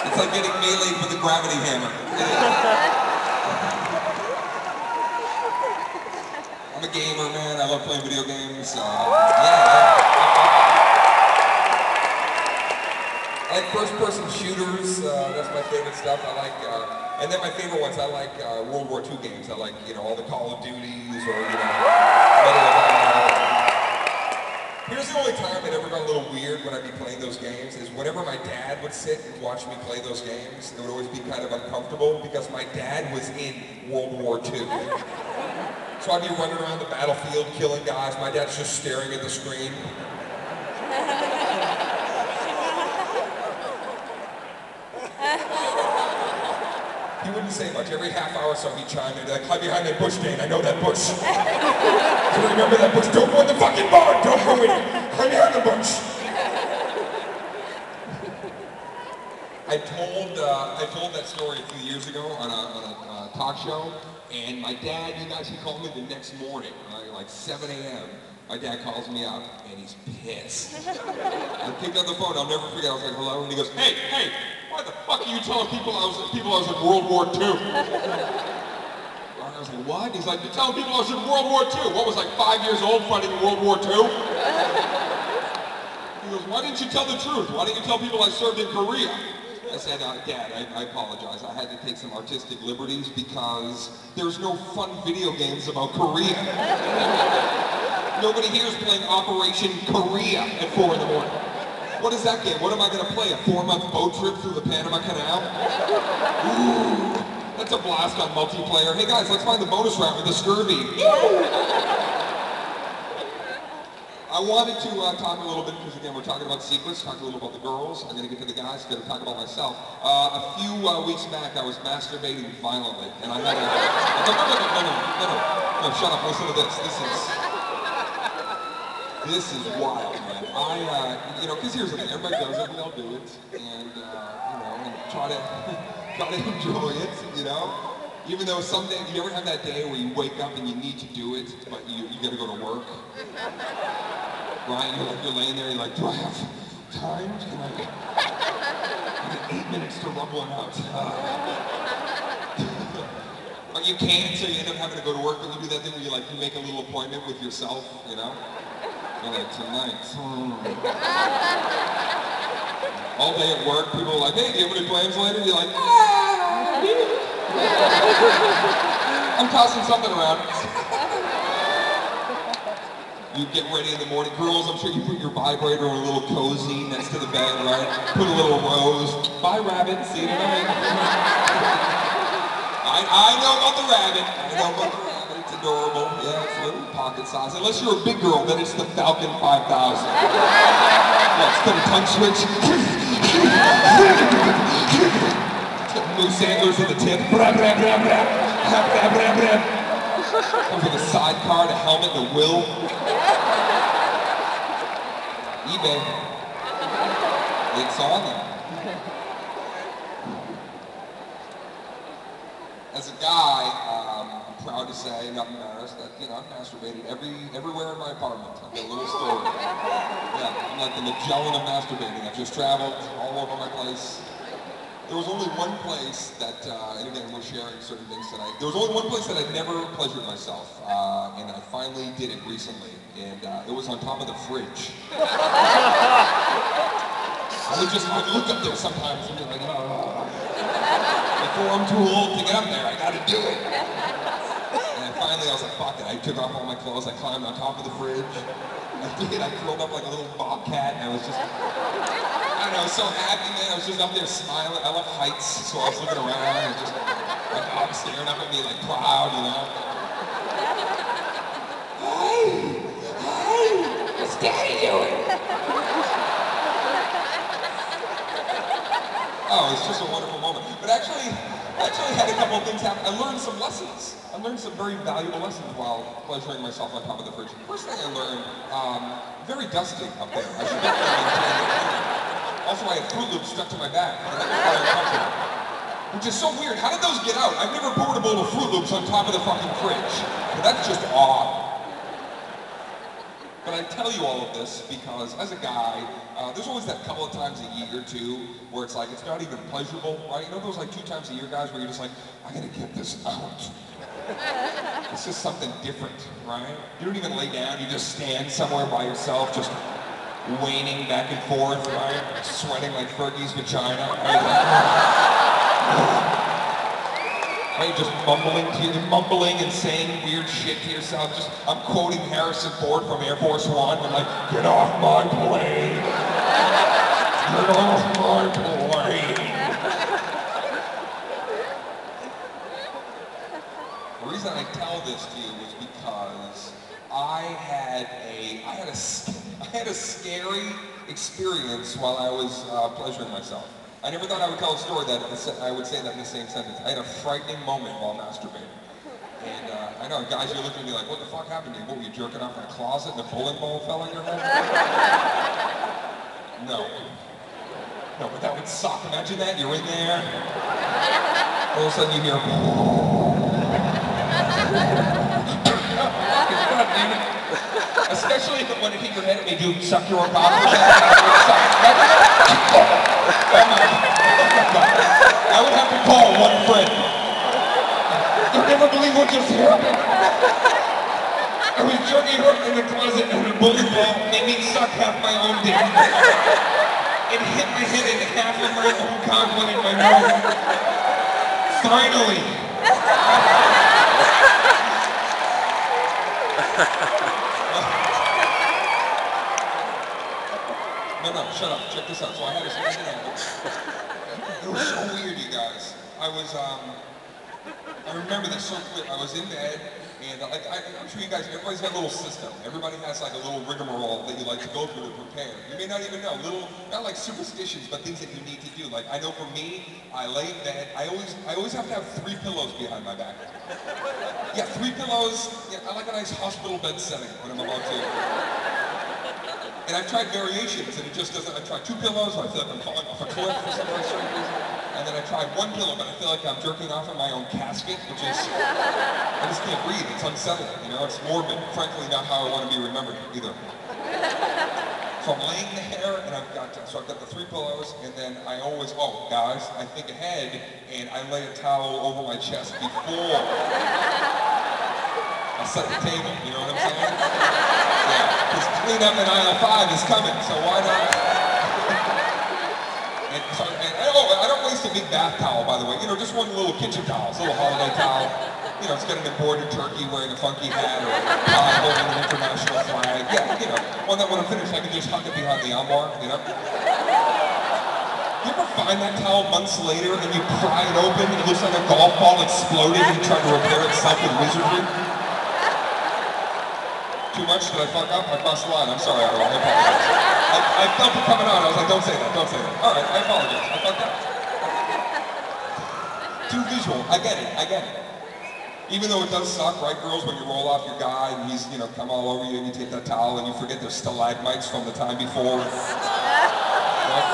It's like getting meleeed with a gravity hammer. I'm a gamer, man. I love playing video games. I like first-person shooters. That's my favorite stuff. I like, and then my favorite ones. I like World War II games. I like, all the Call of Duties or Here's the only time it ever got a little weird when I'd be playing those games is whenever my dad would sit and watch me play those games, it would always be kind of uncomfortable because my dad was in World War II. So I'd be running around the battlefield killing guys, my dad's just staring at the screen. He wouldn't say much. Every half hour somebody chimed in, like, hide behind that bush, Dane, I know that bush. So remember that bush, don't go in the fucking barn, don't go in it. Hide behind the bush. I told that story a few years ago on a talk show, and my dad, you guys, he called me the next morning, like 7 a.m. My dad calls me up, and he's pissed. I picked up the phone, I'll never forget, I was like, hello, and he goes, hey, why the fuck are you telling people I was in World War II? I was like, what? He's like, you're telling people I was in World War II. What was like 5 years old fighting in World War II? He goes, why didn't you tell the truth? Why didn't you tell people I served in Korea? I said, Dad, I apologize. I had to take some artistic liberties because there's no fun video games about Korea. Nobody here is playing Operation Korea at 4 in the morning. What is that game? What am I going to play? A 4-month boat trip through the Panama Canal? Ooh, that's a blast on multiplayer. Hey guys, let's find the bonus round with the scurvy. I wanted to talk a little bit, because again, we're talking about secrets, talk a little about the girls. I'm going to get to the guys, going to talk about myself. A few weeks back, I was masturbating violently, and I had a... No, shut up, listen to this. This is wild, man. Because here's the thing, everybody does it, we all do it, and, and try to enjoy it, Even though someday, you ever have that day where you wake up and you need to do it, but you gotta go to work? Right? You're laying there, you're like, do I have time? Can I get 8 minutes to rub one out? But you can't, so you end up having to go to work, but you do that thing where you make a little appointment with yourself, You're like, tonight. All day at work, people are like, hey, do you have any plans later? You're like, I'm tossing something around. You get ready in the morning. Girls, I'm sure you put your vibrator in a little cozy next to the bed, right? Put a little rose. Bye, rabbit. See you tonight. I know about the rabbit. It's adorable. Yeah, it's a little pocket size. Unless you're a big girl, then it's the Falcon 5000. Let's put a tongue switch. Moose antlers at the tip. Comes with a sidecar, a helmet, and a will. eBay. It's on there. As a guy, I'm proud to say, not embarrassed, that I've masturbated everywhere in my apartment. I've got a little story. Yeah, I'm like the Magellan of masturbating. I've just traveled all over my place. There was only one place that, and again, we're sharing certain things tonight. There was only one place that I'd never pleasured myself, and I finally did it recently, and it was on top of the fridge. I'd look up there sometimes and be like, oh. Before I'm too old to get up there, I gotta do it. And finally I was like, fuck it. I took off all my clothes, I climbed on top of the fridge. I curled up like a little bobcat, and I was just, I don't know, so happy, man. I was just up there smiling. I love heights, so I was looking around and just, my dog staring up at me like proud, Hey, what's Daddy doing? Oh, it's just a wonderful moment. But actually had a couple of things happen. I learned some lessons. I learned some very valuable lessons while pleasuring myself on top of the fridge. First thing I learned, very dusty up there. I should definitely maintain it. Also, I had Fruit Loops stuck to my back. Which is so weird. How did those get out? I've never poured a bowl of Fruit Loops on top of the fucking fridge. But that's just odd. But I tell you all of this because as a guy, there's always that couple of times a year too, where it's like, it's not even pleasurable, right? You know those like 2 times a year guys where you're just like, I gotta get this out. It's just something different, right? You don't even lay down, you just stand somewhere by yourself, just waning back and forth, right? Sweating like Fergie's vagina. Right? Just mumbling and saying weird shit to yourself. Just, I'm quoting Harrison Ford from Air Force One. I'm like, get off my plane. Get off my plane. The reason I tell this to you is because I had a scary experience while I was pleasuring myself. I never thought I would tell a story that I would say that in the same sentence. I had a frightening moment while masturbating. And I know, guys, you're looking at me like, what the fuck happened to you? What, were you jerking off in a closet and a bowling ball fell on your head? No. No, but that would suck. Imagine that, you're in there. All of a sudden you hear, God damn it. Especially when it hit your head and they do suck your own cock. I would have to call one friend. You'll never believe what just happened. I was jerking off in the closet and a bowling ball made me suck half my own dick. It hit my head and half of my own cock went in my mouth. Finally. No, shut up. Check this out. So I had a something happen. It was so weird, you guys. I remember this so clear. I was in bed, and I'm sure you guys, everybody's got a little system. Everybody has like a little rigmarole that you like to go through to prepare. You may not even know, not like superstitions, but things that you need to do. Like, I know for me, I lay in bed, I always have to have 3 pillows behind my back. Yeah, 3 pillows. Yeah, I like a nice hospital bed setting when I'm about to. And I've tried variations, and it just doesn't. I tried 2 pillows, I feel like I'm falling off a cliff for some strange reason. And then I tried 1 pillow, but I feel like I'm jerking off in my own casket, which is, I just can't breathe. It's unsettling, you know. It's morbid. Frankly, not how I want to be remembered either. So I'm laying there, and I've got the 3 pillows, and then I always, guys, I think ahead, and I lay a towel over my chest before I set the table. You know what I'm saying? Yeah, because cleanup in aisle 5 is coming, so why not? I don't waste a big bath towel, by the way. You know, just one little kitchen towel, it's a little holiday towel. You know, it's got an embroidered turkey wearing a funky hat or a pie holding an international flag. Yeah, you know, one that when I'm finished, I can just huck it behind the armoire, you know? You ever find that towel months later and you pry it open, it looks like a golf ball exploded and you try to repair itself with wizardry? Too much? Did I fuck up? I crossed the line. I'm sorry, everyone. I apologize. I felt it coming on. I was like, don't say that, don't say that. All right, I apologize. I fucked up. Too visual. I get it. Even though it does suck, right, girls, when you roll off your guy and he's, you know, come all over you and you take that towel and you forget there's stalagmites from the time before.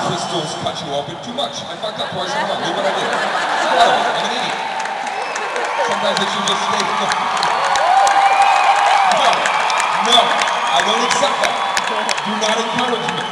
Crystals cut you open. Too much. I fucked up twice in a row. Look what I did. I'm an idiot. Sometimes it should just stay in the... No, I don't accept that. Do not encourage me.